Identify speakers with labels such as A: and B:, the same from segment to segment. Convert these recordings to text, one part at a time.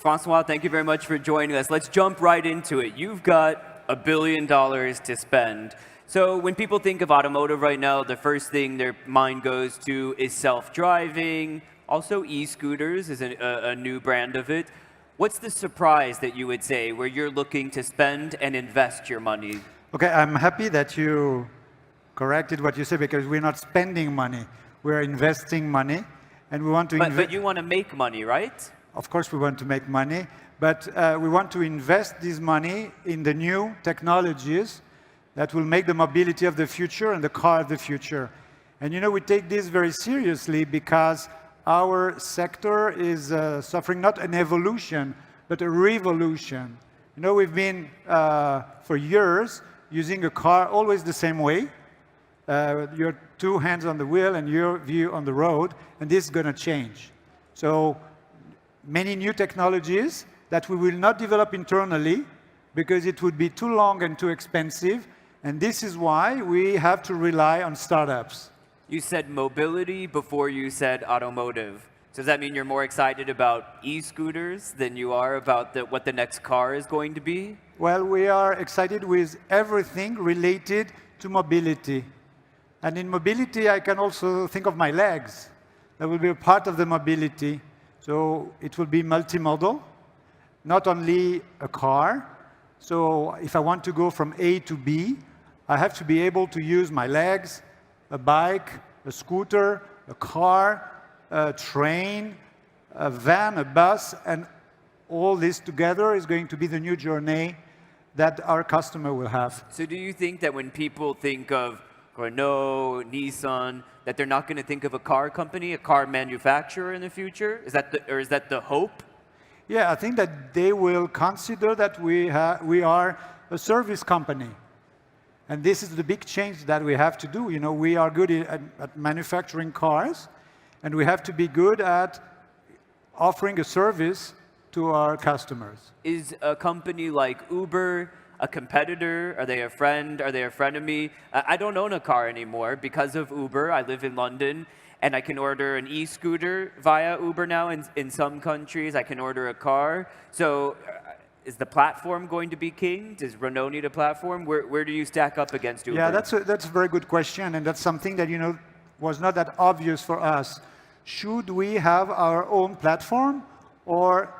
A: François, thank you very much for joining us. Let's jump right into it. You've got $1 billion to spend. So when people think of automotive right now, the first thing their mind goes to is self-driving. Also, e-scooters is a new brand of it. What's the surprise that you would say where you're looking to spend and invest your money?
B: Okay, I'm happy that you corrected what you said, because we're not spending money. We're investing money, and we want to invest.
A: But you want to make money, right?
B: Of course, we want to make money, but we want to invest this money in the new technologies that will make the mobility of the future and the car of the future. And you know, we take this very seriously because our sector is suffering not an evolution, but a revolution. You know, we've been, for years, using a car always the same way. Your two hands on the wheel and your view on the road, and this is going to change. So many new technologies that we will not develop internally because it would be too long and too expensive, and this is why we have to rely on startups.
A: You said mobility before you said automotive. So does that mean you're more excited about e-scooters than you are about what the next car is going to be?
B: Well, we are excited with everything related to mobility. And in mobility, I can also think of my legs. That will be a part of the mobility. So it will be multimodal, not only a car. So if I want to go from A to B, I have to be able to use my legs, a bike, a scooter, a car, a train, a van, a bus, and all this together is going to be the new journey that our customer will have.
A: So do you think that when people think of Renault, Nissan, that they're not going to think of a car company, a car manufacturer in the future? Is that the hope?
B: Yeah, I think that they will consider that we are a service company. And this is the big change that we have to do. You know, we are good at manufacturing cars, and we have to be good at offering a service to our customers.
A: Is a company like Uber a competitor? Are they a friend? Are they a frenemy? I don't own a car anymore because of Uber. I live in London, and I can order an e-scooter via Uber now. In some countries, I can order a car. So is the platform going to be king? Does Renault need a platform? Where do you stack up against Uber?
B: Yeah, that's a very good question, and that's something that, you know, was not that obvious for us. Should we have our own platform, or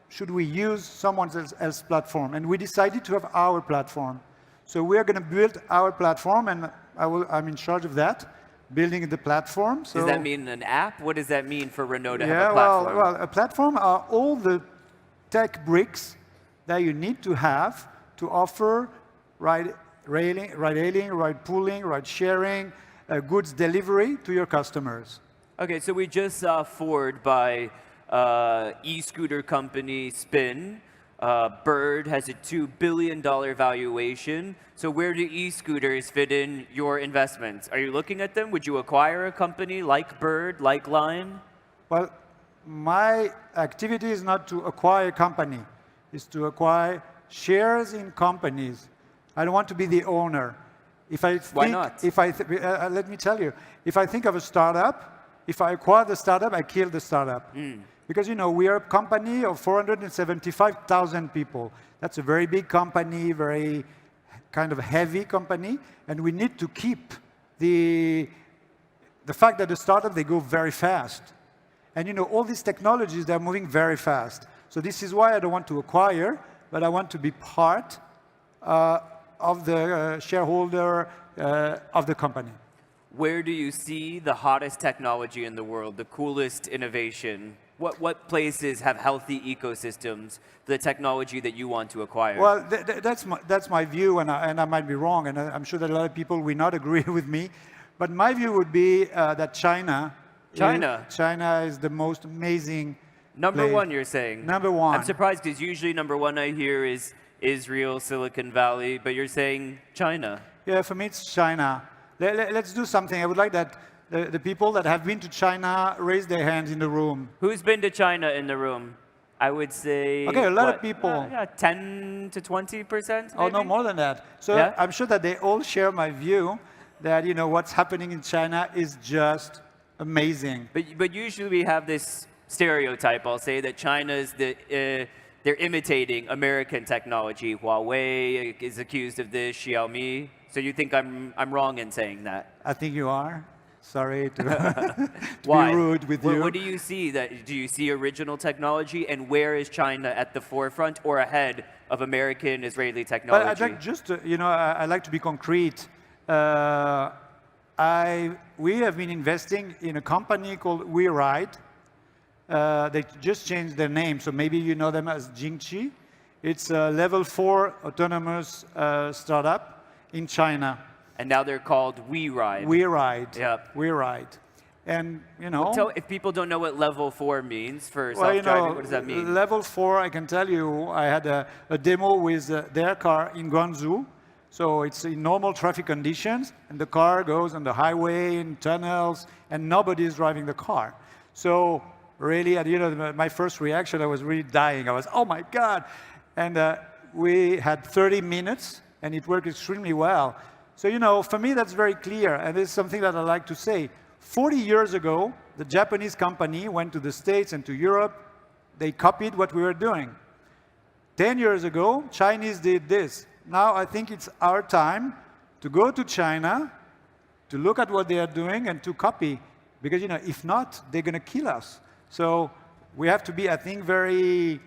B: should we use someone else's platform? And we decided to have our platform. So we are going to build our platform, and I'm in charge of that, building the platform. So
A: does that mean an app? What does that mean for Renault to have a platform?
B: Well, a platform are all the tech bricks that you need to have to offer ride-hailing, ride-pooling, ride-sharing, goods delivery to your customers.
A: Okay, so we just saw Ford buy e-scooter company Spin. Bird has a $2 billion valuation. So where do e-scooters fit in your investments? Are you looking at them? Would you acquire a company like Bird, like Lime?
B: Well, my activity is not to acquire a company. It's to acquire shares in companies. I don't want to be the owner.
A: Why not?
B: Let me tell you, if I think of a startup, if I acquire the startup, I kill the startup. Because, you know, we are a company of 475,000 people. That's a very big company, very kind of heavy company, and we need to keep the fact that the startup, they go very fast. And, you know, all these technologies, they're moving very fast. So this is why I don't want to acquire, but I want to be part of the shareholder of the company.
A: Where do you see the hottest technology in the world, the coolest innovation? What places have healthy ecosystems, the technology that you want to acquire?
B: Well, that's my view, and I might be wrong, and I'm sure that a lot of people will not agree with me. But my view would be that China is the most amazing
A: Number one, you're saying?
B: Number one.
A: I'm surprised because usually number one I hear is Israel, Silicon Valley, but you're saying China.
B: Yeah, for me it's China. Let's do something. I would like that the people that have been to China raise their hands in the room.
A: Who's been to China in the room? I would say,
B: okay, a lot of people.
A: 10 to 20%?
B: Oh, no, more than that. So yeah? I'm sure that they all share my view that, you know, what's happening in China is just amazing.
A: But usually we have this stereotype, I'll say that China is they're imitating American technology. Huawei is accused of this, Xiaomi. So you think I'm wrong in saying that?
B: I think you are. Sorry to, to
A: Why?
B: be rude with you.
A: What do you see? Do you see original technology, and where is China at the forefront or ahead of American Israeli technology?
B: But I'd like just to, I like to be concrete. We have been investing in a company called WeRide. They just changed their name, so maybe you know them as Jingqi. It's a level 4 autonomous startup in China.
A: And now they're called WeRide.
B: WeRide.
A: Yep.
B: WeRide. And,
A: Well, if people don't know what level 4 means for self-driving, what does that mean?
B: Level 4, I can tell you, I had a demo with their car in Guangzhou. So it's in normal traffic conditions, and the car goes on the highway, in tunnels, and nobody is driving the car. So really, my first reaction, I was really dying. I was, oh my God. And we had 30 minutes, and it worked extremely well. So, for me, that's very clear, and this is something that I like to say. 40 years ago, the Japanese company went to the States and to Europe. They copied what we were doing. 10 years ago, Chinese did this. Now, I think it's our time to go to China, to look at what they are doing, and to copy. Because, if not, they're going to kill us. So we have to be, I think, very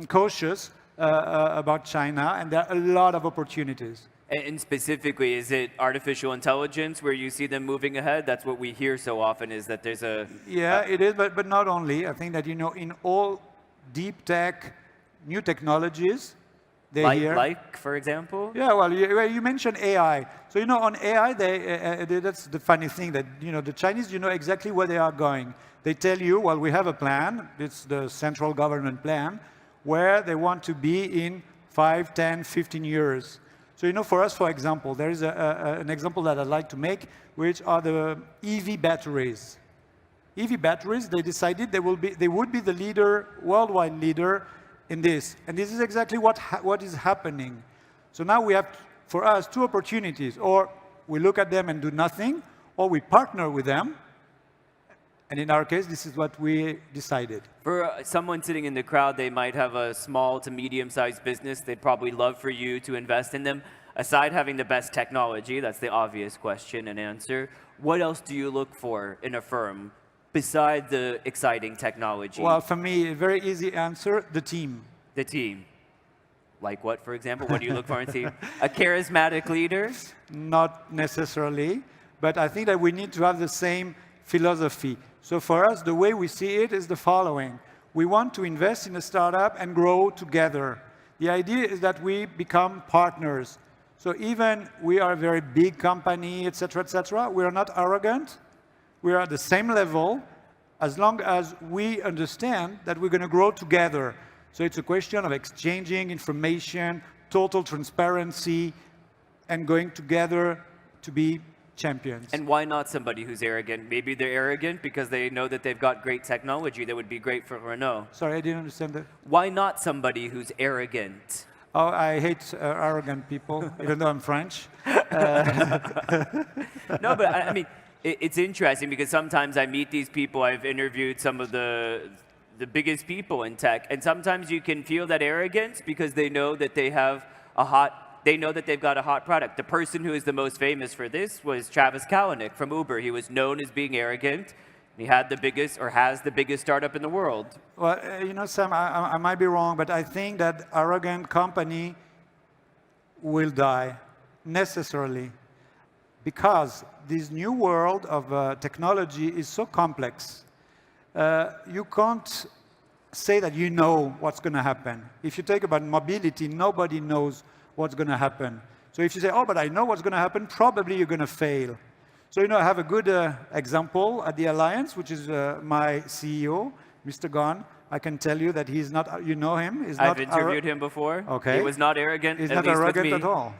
B: cautious about China, and there are a lot of opportunities.
A: And specifically, is it artificial intelligence where you see them moving ahead? That's what we hear so often, is that there's a...
B: Yeah, it is, but not only. I think that, in all deep tech, new technologies, they're here.
A: Like, for example?
B: Yeah, well, you mentioned AI. So, on AI, that's the funny thing, that, the Chinese, exactly where they are going. They tell you, well, we have a plan. It's the central government plan, where they want to be in 5, 10, 15 years. So, for us, for example, there is an example that I'd like to make, which are the EV batteries. EV batteries, they decided they would be the leader, worldwide leader in this. And this is exactly what is happening. So now we have, for us, 2 opportunities. Or we look at them and do nothing, or we partner with them. And in our case, this is what we decided.
A: For someone sitting in the crowd, they might have a small to medium-sized business. They'd probably love for you to invest in them. Aside having the best technology, that's the obvious question and answer, what else do you look for in a firm besides the exciting technology?
B: Well, for me, a very easy answer, the team.
A: The team. Like what, for example? What do you look for in a team? A charismatic leader?
B: Not necessarily, but I think that we need to have the same philosophy. So for us, the way we see it is the following. We want to invest in a startup and grow together. The idea is that we become partners. So even we are a very big company, et cetera, we are not arrogant. We are at the same level as long as we understand that we're going to grow together. So it's a question of exchanging information, total transparency, and going together to be champions.
A: And why not somebody who's arrogant? Maybe they're arrogant because they know that they've got great technology that would be great for Renault.
B: Sorry, I didn't understand that.
A: Why not somebody who's arrogant?
B: Oh, I hate arrogant people, even though I'm French.
A: No, but I mean, it's interesting because sometimes I meet these people. I've interviewed some of the biggest people in tech, and sometimes you can feel that arrogance because they know that they have they know that they've got a hot product. The person who is the most famous for this was Travis Kalanick from Uber. He was known as being arrogant. He had the biggest, or has the biggest startup in the world.
B: Well, Sam, I might be wrong, but I think that arrogant company will die, necessarily, because this new world of technology is so complex. You can't say that you know what's going to happen. If you take about mobility, nobody knows what's going to happen. So if you say, oh, but I know what's going to happen, probably you're going to fail. So, I have a good example at the Alliance, which is my CEO, Mr. Gon. I can tell you that he's not, you know him.
A: I've interviewed him before.
B: Okay.
A: He was not arrogant,
B: He's
A: at
B: not
A: least
B: arrogant
A: with me.
B: at all.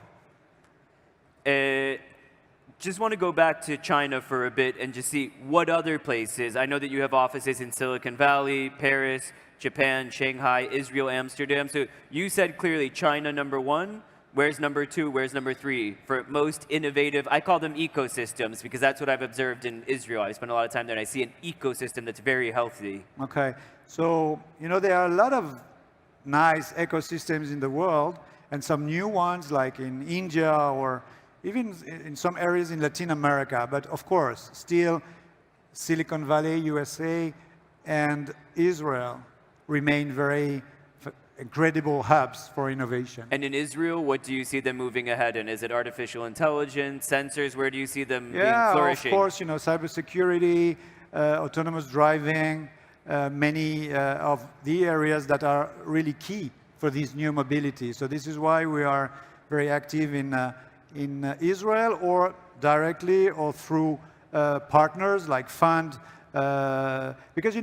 A: Just want to go back to China for a bit and just see what other places. I know that you have offices in Silicon Valley, Paris, Japan, Shanghai, Israel, Amsterdam. So you said clearly China #1, Where's number 2? Where's number 3? For most innovative, I call them ecosystems because that's what I've observed in Israel. I spend a lot of time there and I see an ecosystem that's very healthy.
B: Okay, so there are a lot of nice ecosystems in the world, and some new ones like in India or even in some areas in Latin America. But of course, still Silicon Valley, USA, and Israel remain very incredible hubs for innovation.
A: And in Israel, what do you see them moving ahead in? Is it artificial intelligence, sensors? Where do you see them being flourishing?
B: Of course, cybersecurity, autonomous driving, many of the areas that are really key for this new mobility. So this is why we are very active in Israel, or directly or through partners like fund. Because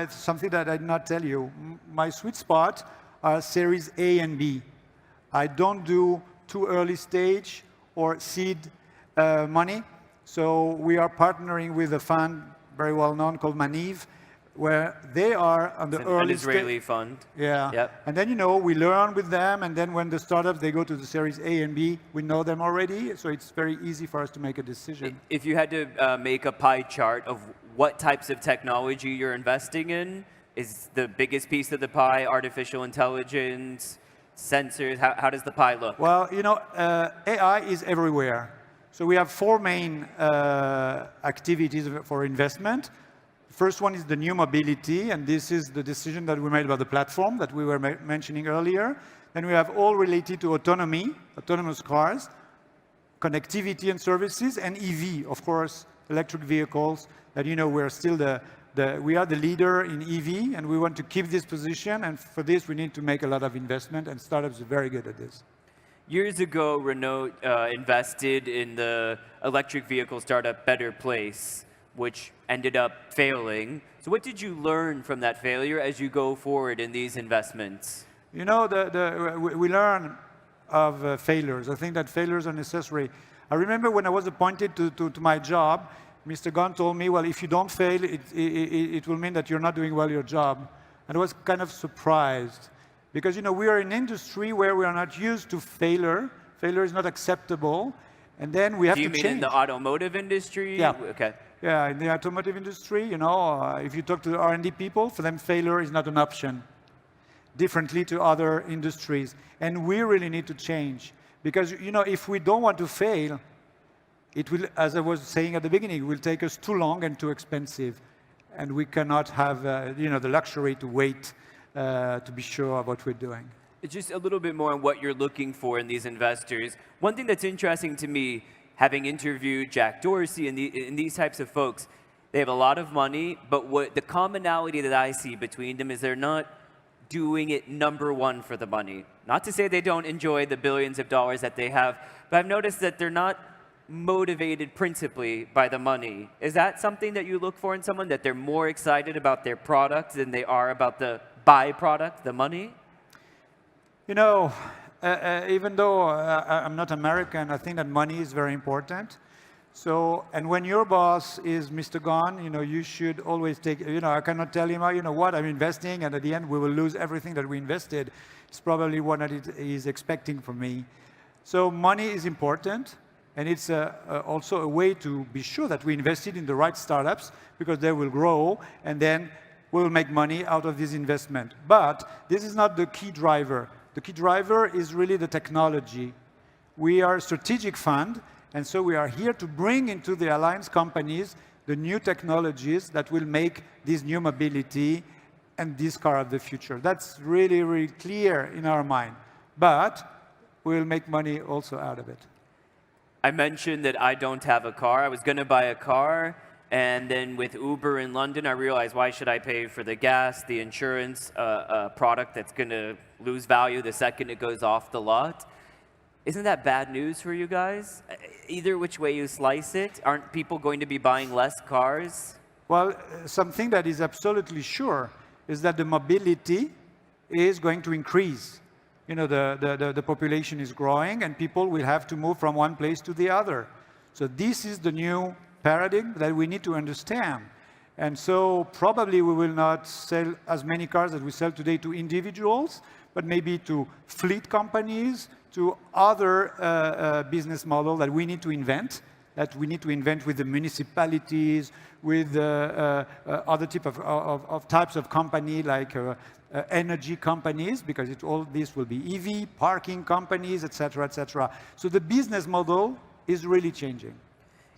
B: something that I did not tell you, my sweet spot are Series A and B. I don't do too early stage or seed money. So we are partnering with a fund very well known called Maniv, where they are on the early stage.
A: An Israeli fund.
B: Yeah.
A: Yep.
B: And then, we learn with them, and then when the startups, they go to the Series A and B, we know them already, so it's very easy for us to make a decision.
A: If you had to make a pie chart of what types of technology you're investing in, is the biggest piece of the pie artificial intelligence, sensors? How does the pie look?
B: Well, AI is everywhere. So we have 4 main activities for investment. First one is the new mobility, and this is the decision that we made about the platform that we were mentioning earlier. Then we have all related to autonomy, autonomous cars, connectivity and services, and EV, of course, electric vehicles, that we're still we are the leader in EV, and we want to keep this position, and for this we need to make a lot of investment, and startups are very good at this.
A: Years ago, Renault invested in the electric vehicle startup Better Place, which ended up failing. So what did you learn from that failure as you go forward in these investments?
B: We learn of failures. I think that failures are necessary. I remember when I was appointed to my job, Mr. Gunn told me, well, if you don't fail, it will mean that you're not doing well your job. And I was kind of surprised. Because, we are in an industry where we are not used to failure. Failure is not acceptable. And then we have to change.
A: Do you mean in the automotive industry?
B: Yeah.
A: Okay.
B: Yeah, in the automotive industry, if you talk to the R&D people, for them, failure is not an option. Differently to other industries. And we really need to change. Because, if we don't want to fail, it will, as I was saying at the beginning, it will take us too long and too expensive. And we cannot have, the luxury to wait to be sure of what we're doing.
A: Just a little bit more on what you're looking for in these investors. One thing that's interesting to me, having interviewed Jack Dorsey and these types of folks, they have a lot of money, but what the commonality that I see between them is they're not doing it number one for the money. Not to say they don't enjoy the billions of dollars that they have, but I've noticed that they're not motivated principally by the money. Is that something that you look for in someone, that they're more excited about their product than they are about the byproduct, the money?
B: Even though I'm not American, I think that money is very important. So, and when your boss is Mr. Gunn, you should always take, I cannot tell him, what, I'm investing, and at the end we will lose everything that we invested. It's probably what he's expecting from me. So money is important. And it's also a way to be sure that we invested in the right startups, because they will grow, and then we will make money out of this investment. But this is not the key driver. The key driver is really the technology. We are a strategic fund, and so we are here to bring into the alliance companies the new technologies that will make this new mobility and this car of the future. That's really, really clear in our mind. But we will make money also out of it.
A: I mentioned that I don't have a car. I was going to buy a car, and then with Uber in London, I realized, why should I pay for the gas, the insurance, a product that's going to lose value the second it goes off the lot? Isn't that bad news for you guys? Either which way you slice it, aren't people going to be buying less cars?
B: Well, something that is absolutely sure is that the mobility is going to increase. The population is growing, and people will have to move from one place to the other. So this is the new paradigm that we need to understand. And so probably we will not sell as many cars as we sell today to individuals, but maybe to fleet companies, to other business models that we need to invent, with the municipalities, with other types of company like energy companies, because all this will be EV, parking companies, etc., etc. So the business model is really changing.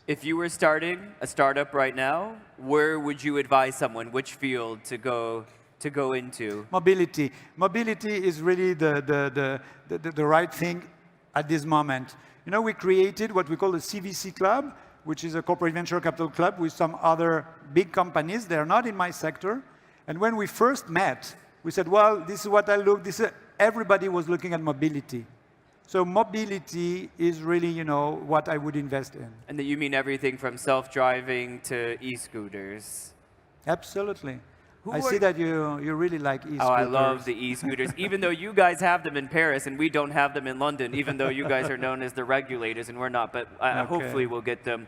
A: If you were starting a startup right now, where would you advise someone, which field to go into?
B: Mobility. Mobility is really the right thing at this moment. You know, we created what we call the CVC Club, which is a corporate venture capital club with some other big companies. They are not in my sector. And when we first met, we said, well, this is what I look. Everybody was looking at mobility. So mobility is really, you know, what I would invest in.
A: And that you mean everything from self-driving to e-scooters?
B: Absolutely. I see that you really like e-scooters.
A: Oh, I love the e-scooters, even though you guys have them in Paris and we don't have them in London, even though you guys are known as the regulators and we're not, but hopefully we'll get them.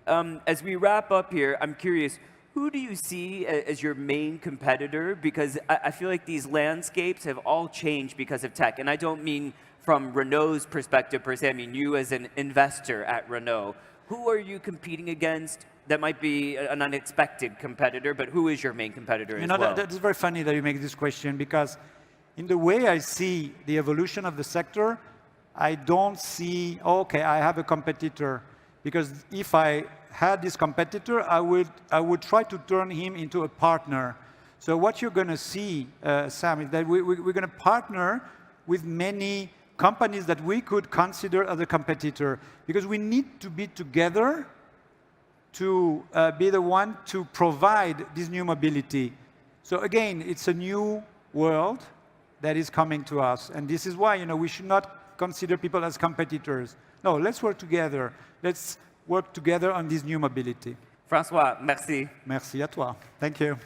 A: As we wrap up here, I'm curious, who do you see as your main competitor? Because I feel like these landscapes have all changed because of tech. And I don't mean from Renault's perspective per se, I mean you as an investor at Renault. Who are you competing against? That might be an unexpected competitor, but who is your main competitor as well?
B: That's very funny that you make this question, because in the way I see the evolution of the sector, I don't see, okay, I have a competitor. Because if I had this competitor, I would try to turn him into a partner. So what you're going to see, Sam, is that we're going to partner with many companies that we could consider as a competitor, because we need to be together to be the one to provide this new mobility. So again, it's a new world that is coming to us. And this is why, you know, we should not consider people as competitors. No, let's work together. Let's work together on this new mobility.
A: François, merci.
B: Merci à toi. Thank you.